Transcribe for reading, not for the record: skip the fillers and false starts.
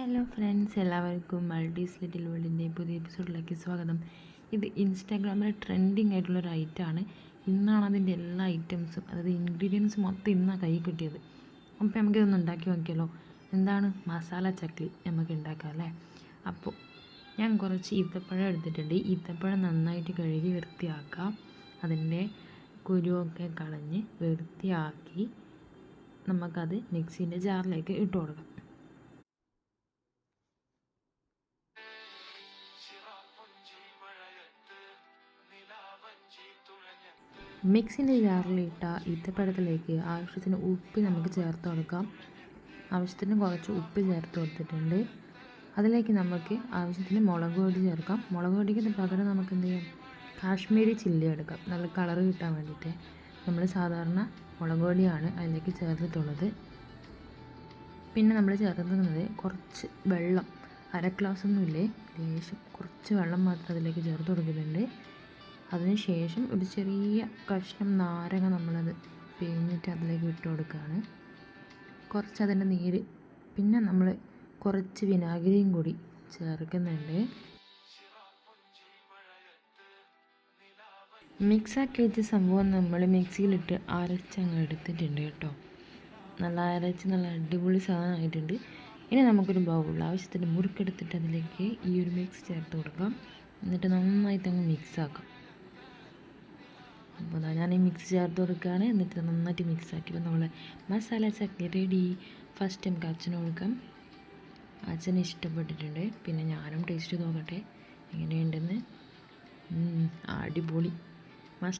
Hello friends, എല്ലാവർക്കും മൾട്ടീസ് little വേൾഡിൻ്റെ പുതിയ എപ്പിസോഡിലേക്ക് സ്വാഗതം. ഇത് ഇൻസ്റ്റാഗ്രാമിൽ ട്രെൻഡിങ് ആയിട്ടുള്ളൊരു ഐറ്റമാണ്. ഇന്നാണ് അതിൻ്റെ എല്ലാ ഐറ്റംസും, അതായത് ഇൻഗ്രീഡിയൻസ് മൊത്തം ഇന്നാണ് കൈ കിട്ടിയത്. അപ്പോൾ നമുക്കിതൊന്ന് ഉണ്ടാക്കി നോക്കിയാലോ. എന്താണ് മസാല ചക്ലി നമുക്ക് ഉണ്ടാക്കാം അല്ലേ. അപ്പോൾ ഞാൻ കുറച്ച് ഈത്തപ്പഴം എടുത്തിട്ടുണ്ട്. ഈത്തപ്പഴം നന്നായിട്ട് കഴുകി വൃത്തിയാക്കാം. അതിൻ്റെ കുരുവൊക്കെ കളഞ്ഞ് വൃത്തിയാക്കി നമുക്കത് മിക്സീൻ്റെ ജാറിലേക്ക് ഇട്ട് കൊടുക്കാം. മിക്സിൻ്റെ ജാറിലിട്ട ഈത്തപ്പഴത്തിലേക്ക് ആവശ്യത്തിന് ഉപ്പ് നമുക്ക് ചേർത്ത് കൊടുക്കാം. ആവശ്യത്തിന് കുറച്ച് ഉപ്പ് ചേർത്ത് കൊടുത്തിട്ടുണ്ട്. അതിലേക്ക് നമുക്ക് ആവശ്യത്തിന് മുളക് പൊടി ചേർക്കാം. മുളക് പൊടിക്ക് പകരം നമുക്ക് എന്ത് ചെയ്യാം, കാശ്മീരി ചില്ലി എടുക്കാം, നല്ല കളറ് കിട്ടാൻ വേണ്ടിയിട്ട്. നമ്മൾ സാധാരണ മുളക് പൊടിയാണ് അതിലേക്ക് ചേർത്തിട്ടുള്ളത്. പിന്നെ നമ്മൾ ചേർക്കുന്നത് കുറച്ച് വെള്ളം, അര ഗ്ലാസ്സൊന്നുമില്ലേ, ലേശം കുറച്ച് വെള്ളം മാത്രം അതിലേക്ക് ചേർത്ത് കൊടുക്കുന്നുണ്ട്. അതിനുശേഷം ഒരു ചെറിയ കഷ്ണം നാരങ്ങ നമ്മളത് പിഴിഞ്ഞിട്ട് അതിലേക്ക് ഇട്ട് കൊടുക്കുകയാണ്. കുറച്ച് അതിൻ്റെ നീര്, പിന്നെ നമ്മൾ കുറച്ച് വിനാഗിരിയും കൂടി ചേർക്കുന്നുണ്ട്. മിക്സാക്കി വെച്ച സംഭവം നമ്മൾ മിക്സിയിലിട്ട് അരച്ചങ്ങ് എടുത്തിട്ടുണ്ട് കേട്ടോ. നല്ല അരച്ച് നല്ല അടിപൊളി സാധനമായിട്ടുണ്ട്. ഇനി നമുക്കൊരു ബൗളിൽ ആവശ്യത്തിന് മുറുക്കെടുത്തിട്ട് അതിലേക്ക് ഈ ഒരു മിക്സ് ചേർത്ത് കൊടുക്കാം. എന്നിട്ട് നന്നായിട്ട് അങ്ങ് മിക്സാക്കാം. അപ്പോൾ ഞാൻ ഈ മിക്സ് ചേർത്ത് കൊടുക്കുകയാണ്. എന്നിട്ട് നന്നായിട്ട് മിക്സാക്കിയപ്പോൾ നമ്മൾ മസാല ചക്ലി റെഡി. ഫസ്റ്റ് നമുക്ക് അച്ഛന് കൊടുക്കാം. അച്ഛന് ഇഷ്ടപ്പെട്ടിട്ടുണ്ട്. പിന്നെ ഞാനും ടേസ്റ്റ് നോക്കട്ടെ എങ്ങനെയുണ്ടെന്ന്. അടിപൊളി.